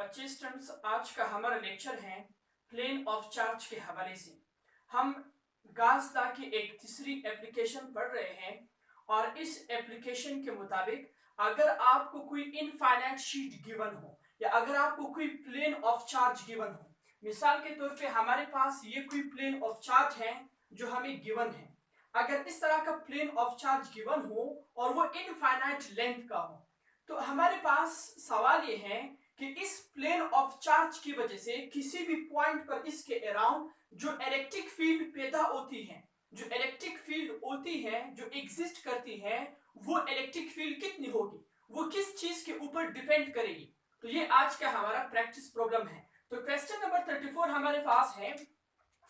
अच्छे स्टूडेंट्स, आज का हमारा लेक्चर है प्लेन ऑफ चार्ज के हवाले से। हम गाउस लॉ की एक तीसरी एप्लीकेशन पढ़ रहे हैं और इस एप्लीकेशन के मुताबिक अगर आपको कोई इनफाइनाइट शीट गिवन हो या अगर आपको कोई प्लेन ऑफ चार्ज गिवन हो, मिसाल के तौर पे हमारे पास ये कोई प्लेन ऑफ चार्ज है जो हमें गिवन है। अगर इस तरह का प्लेन ऑफ चार्ज गिवन हो और वो इनफाइनाइट लेंथ का हो, तो हमारे पास सवाल ये है कि इस प्लेन ऑफ चार्ज की वजह से किसी भी पॉइंट पर इसके अराउंड जो इलेक्ट्रिक फील्ड पैदा होती है, जो इलेक्ट्रिक फील्ड होती है, जो एग्जिस्ट करती है, वो इलेक्ट्रिक फील्ड कितनी होगी, वो किस चीज के ऊपर डिपेंड करेगी। तो ये आज का हमारा प्रैक्टिस प्रॉब्लम है। तो क्वेश्चन नंबर 34 हमारे पास है,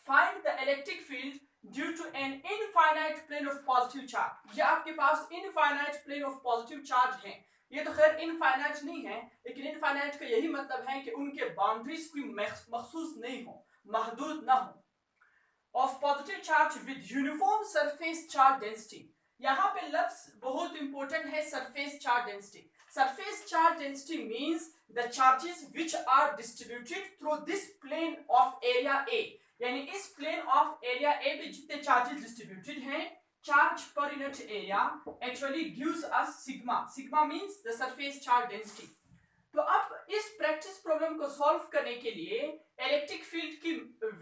find the electric field due to an infinite plane of positive charge. ये आपके पास infinite plane of positive charge है। ये तो खैर इनफाइनाइट नहीं है, लेकिन इनफाइनाइट का यही मतलब है कि उनके बाउंड्रीज कोई मखसूस नहीं हो, महदूद ना हो। Of positive charge with uniform surface charge density. यहाँ पे लफ्ज बहुत इंपॉर्टेंट है, surface charge density. Surface charge density means the charges which are distributed through this plane of area A. यानी इस प्लेन ऑफ एरिया ए पे जितने charges distributed हैं, charge per unit area actually gives us sigma. Sigma means the surface charge density. तो अब इस practice problem को solve करने के लिए इलेक्ट्रिक फील्ड की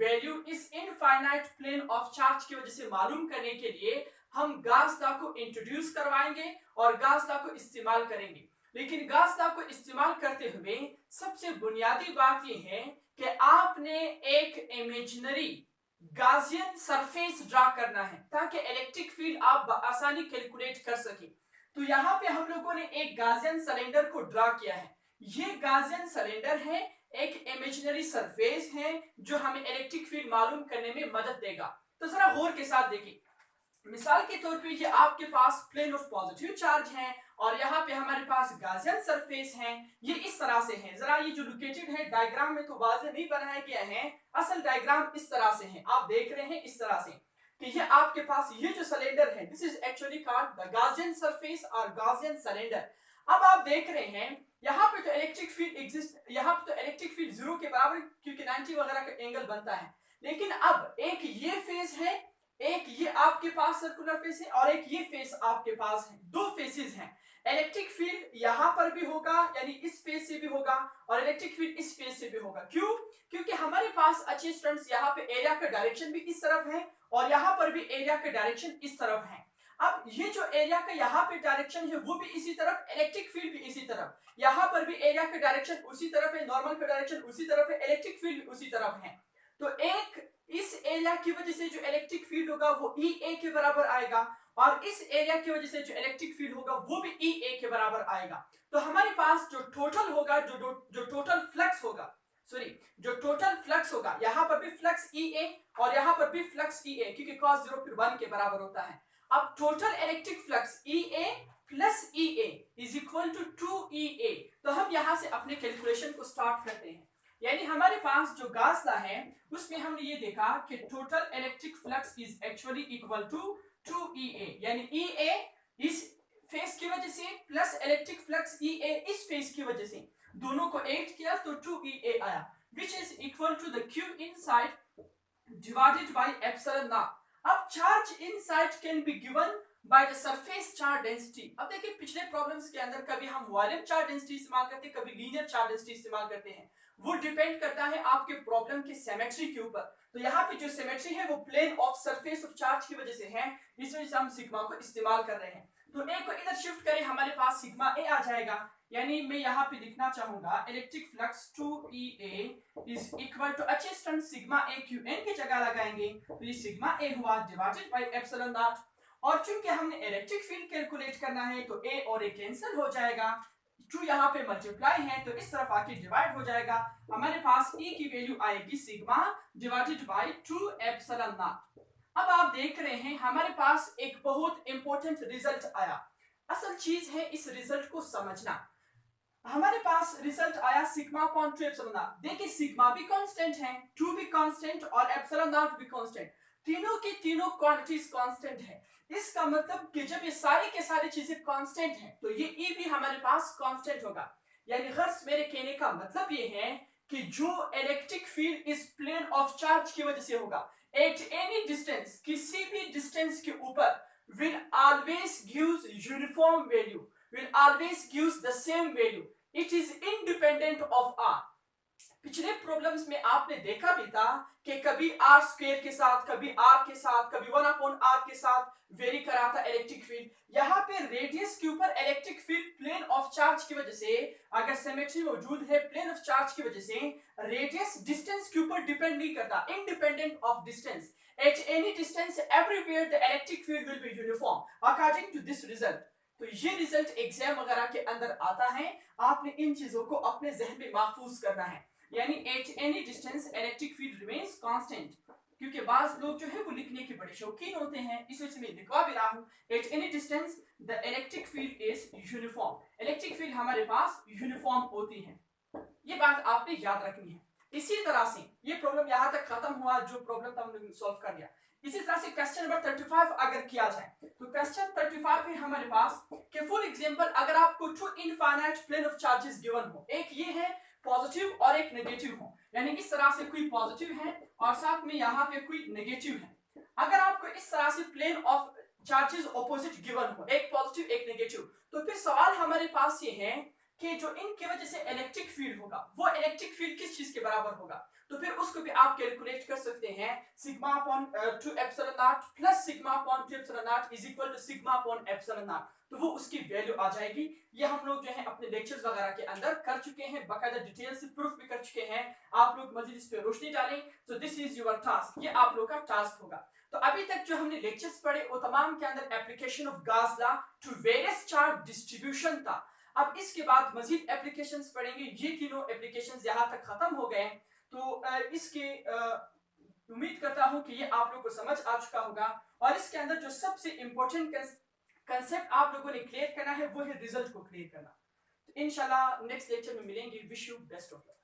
वैल्यू इस इनफाइनाइट प्लेन ऑफ चार्ज की वजह से मालूम करने के लिए हम गॉस लॉ को इंट्रोड्यूस करवाएंगे और गॉस लॉ को इस्तेमाल करेंगे। लेकिन गॉस लॉ को इस्तेमाल करते हुए सबसे बुनियादी बात यह है कि आपने एक इमेजिनरी गॉसियन सरफेस ड्रा करना है ताकि इलेक्ट्रिक फील्ड आप आसानी कैलकुलेट कर सके। तो यहाँ पे हम लोगों ने एक गॉसियन सिलेंडर को ड्रा किया है। ये गॉसियन सिलेंडर है, एक इमेजिनरी सरफेस है जो हमें इलेक्ट्रिक फील्ड मालूम करने में मदद देगा। तो जरा गौर के साथ देखिए, मिसाल के तौर पे ये आपके पास प्लेन ऑफ पॉजिटिव चार्ज है और यहाँ पे हमारे पास गॉसियन सरफेस है। ये इस तरह से है, जरा ये जो लोकेटेड है डायग्राम में तो वाज़ेह नहीं बनाया गया है, असल डायग्राम इस तरह से है, आप देख रहे हैं इस तरह से कि ये आपके पास ये जो सिलेंडर है, this is actually called the Gaussian surface और गॉसियन सिलेंडर। अब आप देख रहे हैं यहाँ पे तो इलेक्ट्रिक फील्ड एग्जिस्ट, यहाँ पे तो इलेक्ट्रिक फील्ड 0 के बराबर क्योंकि 90 वगैरह का एंगल बनता है। लेकिन अब एक ये फेस है, एक ये आपके पास सर्कुलर फेस है और एक ये फेस आपके पास है, दो फेसेस हैं। इलेक्ट्रिक फील्ड यहाँ पर भी होगा, यानी इस फेस से भी होगा और इलेक्ट्रिक फील्ड इस फेस से भी होगा। क्यों? क्योंकि हमारे पास अच्छे स्टूडेंट्स यहाँ पे एरिया का डायरेक्शन भी इस तरफ है और यहाँ पर भी एरिया का डायरेक्शन इस तरफ है। अब ये जो एरिया का यहाँ पे डायरेक्शन है वो भी इसी तरफ, इलेक्ट्रिक फील्ड भी इसी तरफ, यहाँ पर भी एरिया का डायरेक्शन उसी तरफ है, नॉर्मल का डायरेक्शन उसी तरफ है, इलेक्ट्रिक फील्ड भी उसी तरफ है। तो एक इस एरिया की वजह से जो इलेक्ट्रिक फील्ड होगा वो ई ए के बराबर आएगा और इस एरिया की वजह से जो इलेक्ट्रिक फील्ड होगा वो भी ई ए के बराबर आएगा। तो हमारे पास जो टोटल होगा, जो टोटल फ्लक्स होगा, जो टोटल फ्लक्स होगा, यहाँ पर भी फ्लक्स ई ए और यहाँ पर भी फ्लक्स ई ए, क्योंकि cos 0 फिर 1 के बराबर होता है। अब total electric flux E A plus E A is equal to 2EA। तो हम यहाँ से अपने कैलकुलेशन को स्टार्ट करते हैं। यानी हमारे पास जो गॉस लॉ है उसमें हमने ये देखा कि total electric flux is actually equal to 2EA, यानी EA इस फेस की वजह से प्लस इलेक्ट्रिक फ्लक्स EA इस फेस की वजह से, दोनों को ऐड किया तो 2EA आया, which is equal to the Q inside divided by epsilon naught. अब charge inside can be given by the surface charge density। अब देखिए पिछले प्रॉब्लम्स के अंदर कभी हम वॉल्यूम चार्ज डेंसिटी इस्तेमाल करते हैं, कभी लीनियर चार्ज डेंसिटी इस्तेमाल करते हैं। वो डिपेंड करता है आपके प्रॉब्लम के सिमेट्री के ऊपर। तो यहाँ पे जो सिमेट्री है वो plane of surface of charge की वजह से है, इस वजह से हम सिग्मा को इस्तेमाल कर रहे हैं। तो ए को इधर शिफ्ट करें, हमारे पास सिग्मा ए आ जाएगा। यानी मैं यहाँ पे लिखना चाहूंगा electric flux 2EA is equal to, अच्छे student sigma A Q N की जगह लगाएंगे तो ये सिग्मा ए हुआ डिवाइडेड बाय एप्सिलॉन नॉट। और चूंकि हमने इलेक्ट्रिक फील्ड कैलकुलेट करना है तो ए और ए कैंसिल हो जाएगा, 2 यहाँ पे मल्टीप्लाई है तो इस तरफ आके डिवाइड हो जाएगा। हमारे पास E की वैल्यू आएगी sigma divided by 2 epsilon not. अब आप देख रहे हैं हमारे पास एक बहुत इंपॉर्टेंट रिजल्ट आया। असल चीज है इस रिजल्ट को समझना। हमारे पास रिजल्ट आया सिग्मा अपॉन 2 एप्सिलॉन नॉट। देखिए सिग्मा भी कांस्टेंट है, 2 भी कांस्टेंट और एप्सिलॉन नॉट भी कांस्टेंट, तीनों की तीनों क्वांटिटीज कांस्टेंट है। इसका मतलब कि जब ये सारी के सारी चीजें कांस्टेंट हैं तो ये E भी हमारे पास कांस्टेंट होगा। यानी गर्ज मेरे कहने का मतलब ये है कि जो इलेक्ट्रिक फील्ड इस प्लेन ऑफ चार्ज की वजह से होगा एट एनी डिस्टेंस, किसी भी डिस्टेंस के ऊपर, will always gives uniform value, will always gives the same value, it is independent of r. पिछले प्रॉब्लम्स में आपने देखा भी था कि कभी आर स्क्वायर के साथ, कभी आर के साथ, कभी 1/r के साथ वेरी करा था इलेक्ट्रिक फील्ड। यहाँ पे रेडियस के ऊपर electric field plane of charge की वजह से, अगर सिमेट्री मौजूद है प्लेन ऑफ चार्ज की वजह से, रेडियस डिस्टेंस के ऊपर डिपेंड नहीं करता, independent of distance, at any distance everywhere the electric field will be uniform according to this result. तो ये रिजल्ट एग्जाम वगैरह के अंदर आता है, आपने इन चीजों को अपने जहन में महफूज करना है। यानी eight any distance electric field remains constant, क्योंकि बाज लोग जो है वो लिखने के बड़े शौकीन होते हैं, इस वजह से मैं लिखवा भी रहा हूं। Eight any distance the electric field is uniform, electric field हमारे पास यूनिफॉर्म होती है, ये बात आपने याद रखनी है। इसी तरह से ये प्रॉब्लम यहां तक खत्म हुआ, जो प्रॉब्लम हमने सॉल्व कर लिया। इसी तरह से क्वेश्चन नंबर 35 अगर किया जाए तो क्वेश्चन 35 में हमारे पास कि फॉर एग्जांपल अगर आपको two infinite plane of charges given हो, एक ये है पॉजिटिव और एक नेगेटिव हो, यानी इस तरह से कोई पॉजिटिव है और साथ में यहाँ पे कोई नेगेटिव है। अगर आपको इस तरह से plane of charges opposite given हो, एक पॉजिटिव एक नेगेटिव, तो फिर सवाल हमारे पास ये है कि जो इनकी वजह से इलेक्ट्रिक फील्ड होगा वो इलेक्ट्रिक फील्ड किस चीज के बराबर होगा। तो फिर उसको भी आप कैलकुलेट कर सकते हैं, sigma upon 2 epsilon naught plus sigma upon 2 epsilon naught is equal to sigma upon epsilon naught, तो वो उसकी वैल्यू आ जाएगी। ये हम लोग जो है अपने लेक्चर्स वगैरह के अंदर कर चुके हैं, बाकायदा डिटेल से प्रूफ भी कर चुके हैं। आप लोग मजीद इस पे रोशनी डालें, तो दिस इज योर टास्क, ये आप लोग का टास्क होगा। तो अभी तक जो हमने लेक्चर्स पढ़े वो तमाम के अंदर application of Gauss law to various charge distribution था। अब इसके बाद मजीद एप्लीकेशंस पढ़ेंगे, ये तीनों एप्लीकेशंस यहाँ तक खत्म हो गए। तो इसके उम्मीद करता हूँ कि ये आप लोगों को समझ आ चुका होगा, और इसके अंदर जो सबसे इंपॉर्टेंट कंसेप्ट आप लोगों ने क्लियर करना है वो है रिजल्ट को क्लियर करना। तो इंशाल्लाह नेक्स्ट लेक्चर में मिलेंगे। Wish you best of luck.